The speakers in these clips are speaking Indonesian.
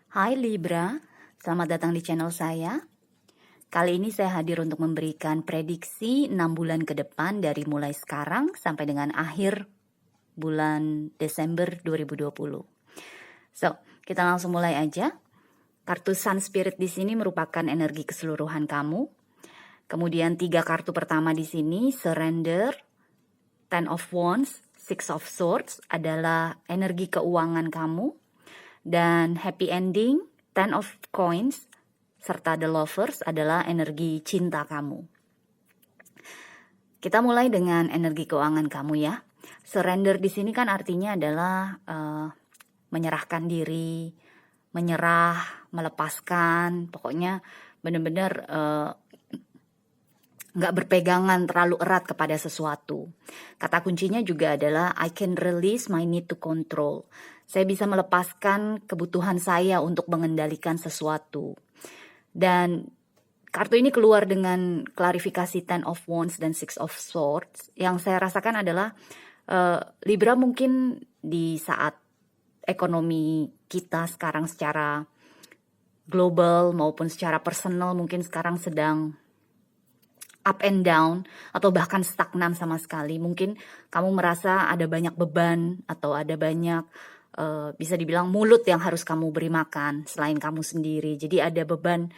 Hai Libra, selamat datang di channel saya. Kali ini saya hadir untuk memberikan prediksi 6 bulan ke depan dari mulai sekarang sampai dengan akhir bulan Desember 2020. So, kita langsung mulai aja. Kartu Sun Spirit di sini merupakan energi keseluruhan kamu. Kemudian 3 kartu pertama di sini, Surrender, Ten of Wands, Six of Swords adalah energi keuangan kamu. Dan Happy Ending, Ten of Coins, serta The Lovers adalah energi cinta kamu. Kita mulai dengan energi keuangan kamu ya. Surrender di sini kan artinya adalah menyerahkan diri, menyerah, melepaskan, pokoknya benar-benar nggak berpegangan terlalu erat kepada sesuatu. Kata kuncinya juga adalah I can release my need to control. Saya bisa melepaskan kebutuhan saya untuk mengendalikan sesuatu. Dan kartu ini keluar dengan klarifikasi Ten of Wands dan Six of Swords. Yang saya rasakan adalah Libra mungkin di saat ekonomi kita sekarang secara global maupun secara personal mungkin sekarang sedang up and down atau bahkan stagnan sama sekali. Mungkin kamu merasa ada banyak beban atau ada banyak bisa dibilang mulut yang harus kamu beri makan selain kamu sendiri. Jadi ada beban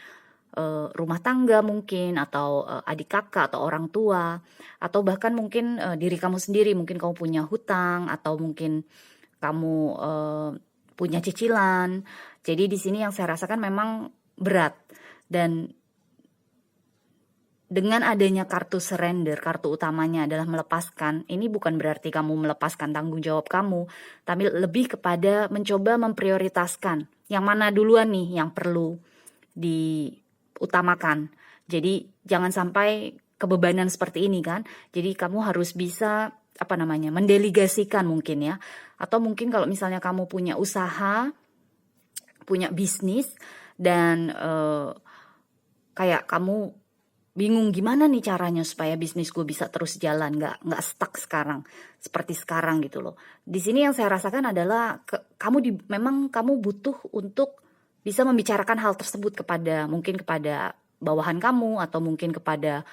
rumah tangga mungkin atau adik kakak atau orang tua atau bahkan mungkin diri kamu sendiri. Mungkin kamu punya hutang atau mungkin kamu punya cicilan. Jadi di sini yang saya rasakan memang berat. Dan dengan adanya kartu surrender, kartu utamanya adalah melepaskan, ini bukan berarti kamu melepaskan tanggung jawab kamu, tapi lebih kepada mencoba memprioritaskan yang mana duluan nih yang perlu diutamakan. Jadi jangan sampai kebebanan seperti ini kan. Jadi kamu harus bisa mendelegasikan mungkin ya. Atau mungkin kalau misalnya kamu punya usaha, punya bisnis dan kayak kamu bingung gimana nih caranya supaya bisnis gue bisa terus jalan, nggak stuck seperti sekarang gitu loh. Di sini yang saya rasakan adalah memang kamu butuh untuk bisa membicarakan hal tersebut mungkin kepada bawahan kamu atau mungkin kepada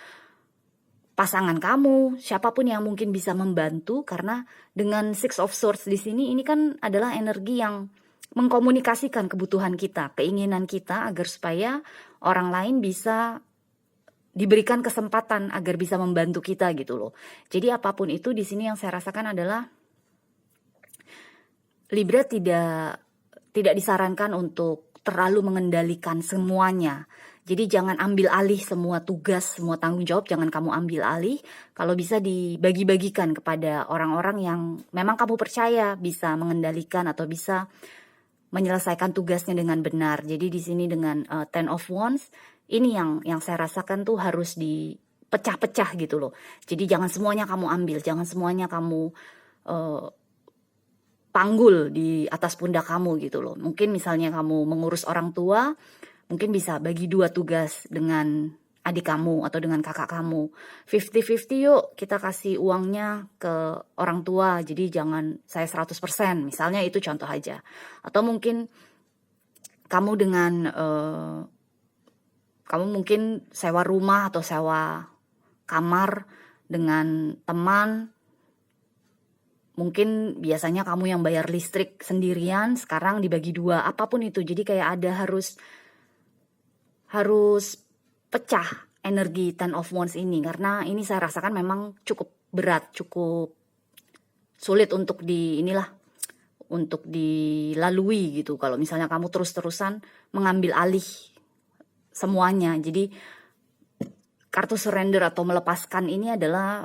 pasangan kamu, siapapun yang mungkin bisa membantu, karena dengan Six of Swords di sini ini kan adalah energi yang mengkomunikasikan kebutuhan kita, keinginan kita agar supaya orang lain bisa diberikan kesempatan agar bisa membantu kita gitu loh. Jadi apapun itu di sini yang saya rasakan adalah Libra tidak disarankan untuk terlalu mengendalikan semuanya. Jadi jangan ambil alih semua tugas, semua tanggung jawab, jangan kamu ambil alih. Kalau bisa dibagi-bagikan kepada orang-orang yang memang kamu percaya bisa mengendalikan atau bisa menyelesaikan tugasnya dengan benar. Jadi di sini dengan Ten of Wands, ini yang saya rasakan tuh harus dipecah-pecah gitu loh. Jadi jangan semuanya kamu ambil, jangan semuanya kamu panggul di atas pundak kamu gitu loh. Mungkin misalnya kamu mengurus orang tua, mungkin bisa bagi 2 tugas dengan adik kamu atau dengan kakak kamu. 50-50 yuk kita kasih uangnya ke orang tua. Jadi jangan saya 100%, misalnya itu contoh aja. Atau mungkin kamu kamu mungkin sewa rumah atau sewa kamar dengan teman. Mungkin biasanya kamu yang bayar listrik sendirian, sekarang dibagi 2, apapun itu. Jadi kayak ada harus pecah energi Ten of Wands ini, karena ini saya rasakan memang cukup berat, cukup sulit untuk dilalui gitu. Kalau misalnya kamu terus-terusan mengambil alih semuanya. Jadi kartu surrender atau melepaskan ini adalah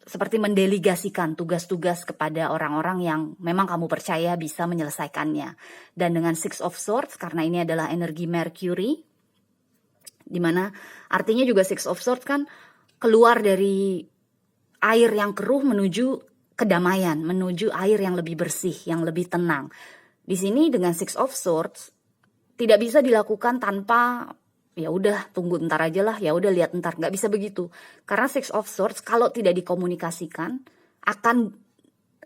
seperti mendelegasikan tugas-tugas kepada orang-orang yang memang kamu percaya bisa menyelesaikannya. Dan dengan Six of Swords, karena ini adalah energi Mercury, dimana artinya juga Six of Swords kan keluar dari air yang keruh menuju kedamaian, menuju air yang lebih bersih, yang lebih tenang. Di sini dengan Six of Swords tidak bisa dilakukan tanpa ya udah tunggu ntar aja lah, ya udah lihat ntar, nggak bisa begitu. Karena Six of Swords kalau tidak dikomunikasikan akan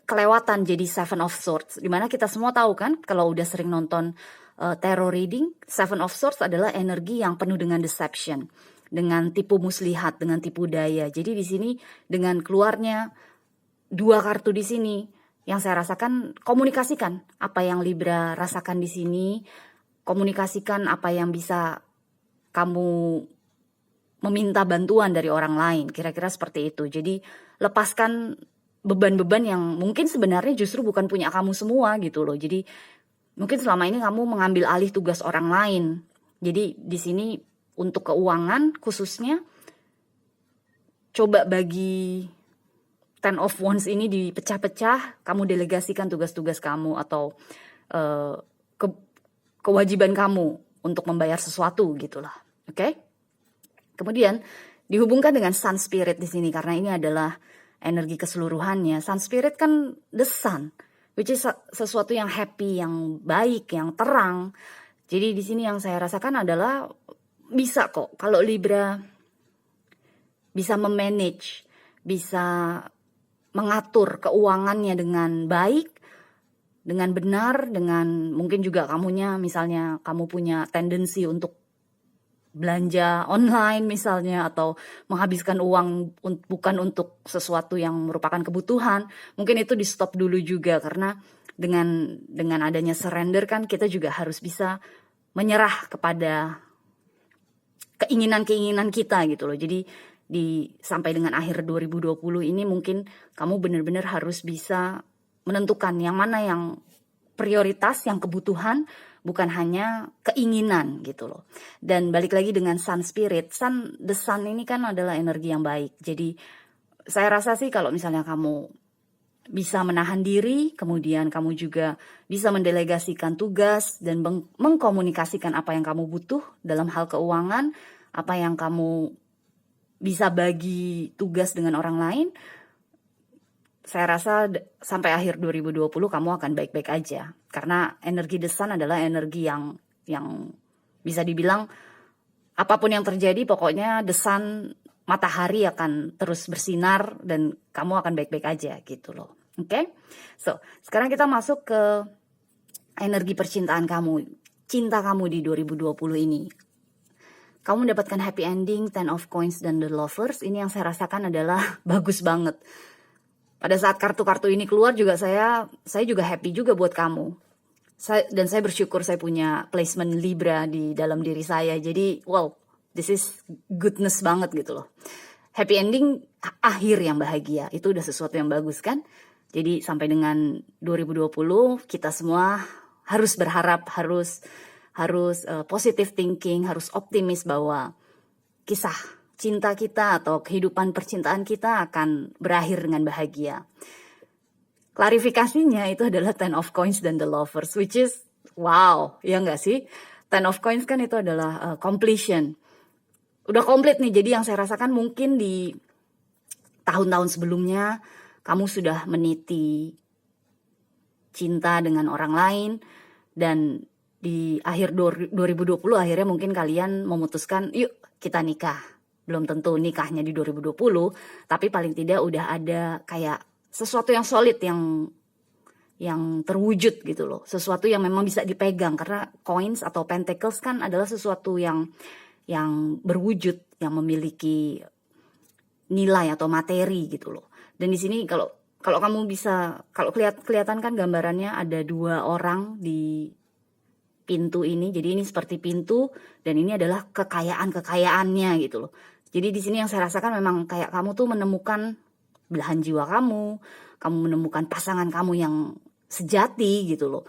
kelewatan jadi Seven of Swords. Dimana kita semua tahu kan kalau udah sering nonton tarot reading, Seven of Swords adalah energi yang penuh dengan deception, dengan tipu muslihat, dengan tipu daya. Jadi di sini dengan keluarnya 2 kartu di sini, yang saya rasakan, komunikasikan apa yang Libra rasakan di sini, komunikasikan apa yang bisa kamu meminta bantuan dari orang lain, kira-kira seperti itu. Jadi lepaskan beban-beban yang mungkin sebenarnya justru bukan punya kamu semua gitu loh. Jadi mungkin selama ini kamu mengambil alih tugas orang lain. Jadi di sini untuk keuangan khususnya, coba bagi Ten of Wands ini dipecah-pecah, kamu delegasikan tugas-tugas kamu atau kewajiban kamu untuk membayar sesuatu gitulah. Oke? Kemudian dihubungkan dengan Sun Spirit di sini karena ini adalah energi keseluruhannya. Sun Spirit kan the sun, which is sesuatu yang happy, yang baik, yang terang. Jadi di sini yang saya rasakan adalah bisa kok kalau Libra bisa memanage, bisa mengatur keuangannya dengan baik, dengan benar, dengan mungkin juga kamunya misalnya kamu punya tendensi untuk belanja online misalnya atau menghabiskan uang bukan untuk sesuatu yang merupakan kebutuhan, mungkin itu di stop dulu juga karena dengan adanya surrender kan kita juga harus bisa menyerah kepada keinginan-keinginan kita gitu loh. Jadi sampai dengan akhir 2020 ini mungkin kamu benar-benar harus bisa menentukan yang mana yang prioritas, yang kebutuhan, bukan hanya keinginan gitu loh. Dan balik lagi dengan Sun Spirit, the Sun ini kan adalah energi yang baik. Jadi saya rasa sih kalau misalnya kamu bisa menahan diri, kemudian kamu juga bisa mendelegasikan tugas dan mengkomunikasikan apa yang kamu butuh dalam hal keuangan, apa yang kamu bisa bagi tugas dengan orang lain, saya rasa sampai akhir 2020 kamu akan baik-baik aja. Karena energi The Sun adalah energi yang bisa dibilang apapun yang terjadi pokoknya The Sun, matahari akan terus bersinar dan kamu akan baik-baik aja gitu loh. Oke? So, sekarang kita masuk ke energi percintaan kamu, cinta kamu di 2020 ini. Kamu mendapatkan happy ending, Ten of Coins dan The Lovers. Ini yang saya rasakan adalah bagus banget. Pada saat kartu-kartu ini keluar juga saya juga happy juga buat kamu. Dan saya bersyukur saya punya placement Libra di dalam diri saya. Jadi wow, this is goodness banget gitu loh. Happy ending, akhir yang bahagia. Itu udah sesuatu yang bagus kan. Jadi sampai dengan 2020 kita semua harus berharap, harus positive thinking, harus optimis bahwa kisah cinta kita atau kehidupan percintaan kita akan berakhir dengan bahagia. Klarifikasinya itu adalah Ten of Coins dan The Lovers, which is wow, ya nggak sih? Ten of Coins kan itu adalah completion. Udah komplit nih, jadi yang saya rasakan mungkin di tahun-tahun sebelumnya kamu sudah meniti cinta dengan orang lain dan di akhir 2020 akhirnya mungkin kalian memutuskan yuk kita nikah. Belum tentu nikahnya di 2020, tapi paling tidak udah ada kayak sesuatu yang solid yang terwujud gitu loh. Sesuatu yang memang bisa dipegang karena coins atau pentacles kan adalah sesuatu yang berwujud, yang memiliki nilai atau materi gitu loh. Dan di sini kalau kamu bisa, kalau kelihatan kan gambarannya ada 2 orang di pintu ini. Jadi ini seperti pintu dan ini adalah kekayaannya gitu loh. Jadi di sini yang saya rasakan memang kayak kamu tuh menemukan belahan jiwa kamu menemukan pasangan kamu yang sejati gitu loh.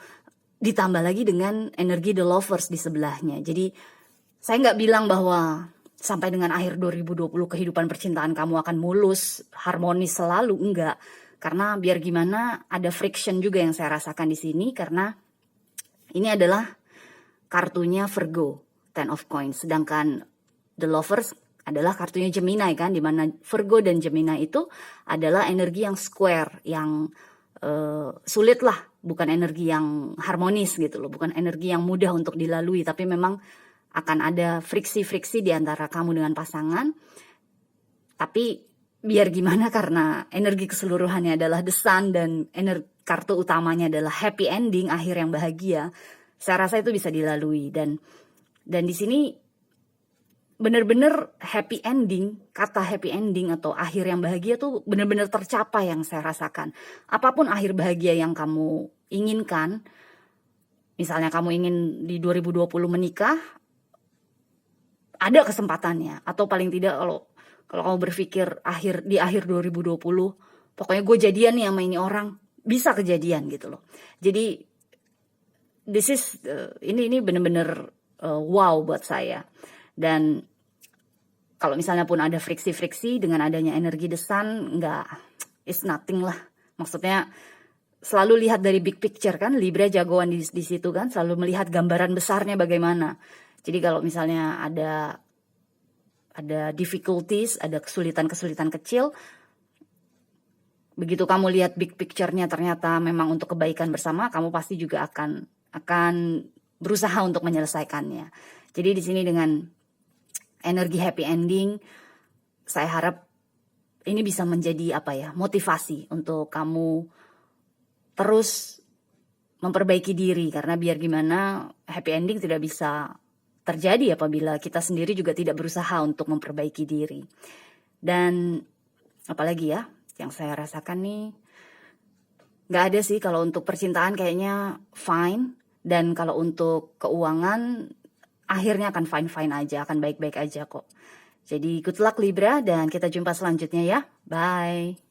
Ditambah lagi dengan energi The Lovers di sebelahnya. Jadi saya nggak bilang bahwa sampai dengan akhir 2020 kehidupan percintaan kamu akan mulus, harmonis selalu, enggak. Karena biar gimana ada friction juga yang saya rasakan di sini karena ini adalah kartunya Virgo, Ten of Coins. Sedangkan The Lovers adalah kartunya Gemini kan, dimana Virgo dan Gemini itu adalah energi yang square, yang sulit lah, bukan energi yang harmonis gitu loh, bukan energi yang mudah untuk dilalui, tapi memang akan ada friksi-friksi di antara kamu dengan pasangan. Tapi biar gimana karena energi keseluruhannya adalah The Sun dan kartu utamanya adalah happy ending, akhir yang bahagia. Saya rasa itu bisa dilalui, dan di sini benar-benar happy ending. Kata happy ending atau akhir yang bahagia tuh benar-benar tercapai yang saya rasakan. Apapun akhir bahagia yang kamu inginkan, misalnya kamu ingin di 2020 menikah, ada kesempatannya. Atau paling tidak kalau kamu berpikir di akhir 2020, pokoknya gue jadian nih sama ini orang, bisa kejadian gitu loh. Jadi ini benar-benar wow buat saya. Dan kalau misalnya pun ada friksi-friksi dengan adanya energi desan, it's nothing lah. Maksudnya selalu lihat dari big picture kan, Libra jagoan di situ kan, selalu melihat gambaran besarnya bagaimana. Jadi kalau misalnya ada difficulties, ada kesulitan-kesulitan kecil, begitu kamu lihat big picture-nya ternyata memang untuk kebaikan bersama, kamu pasti juga akan berusaha untuk menyelesaikannya. Jadi di sini dengan energi happy ending, saya harap ini bisa menjadi motivasi untuk kamu terus memperbaiki diri, karena biar gimana happy ending tidak bisa terjadi apabila kita sendiri juga tidak berusaha untuk memperbaiki diri. Dan apalagi ya yang saya rasakan nih, nggak ada sih. Kalau untuk percintaan kayaknya fine, dan kalau untuk keuangan akhirnya akan fine-fine aja, akan baik-baik aja kok. Jadi good luck Libra, dan kita jumpa selanjutnya ya. Bye.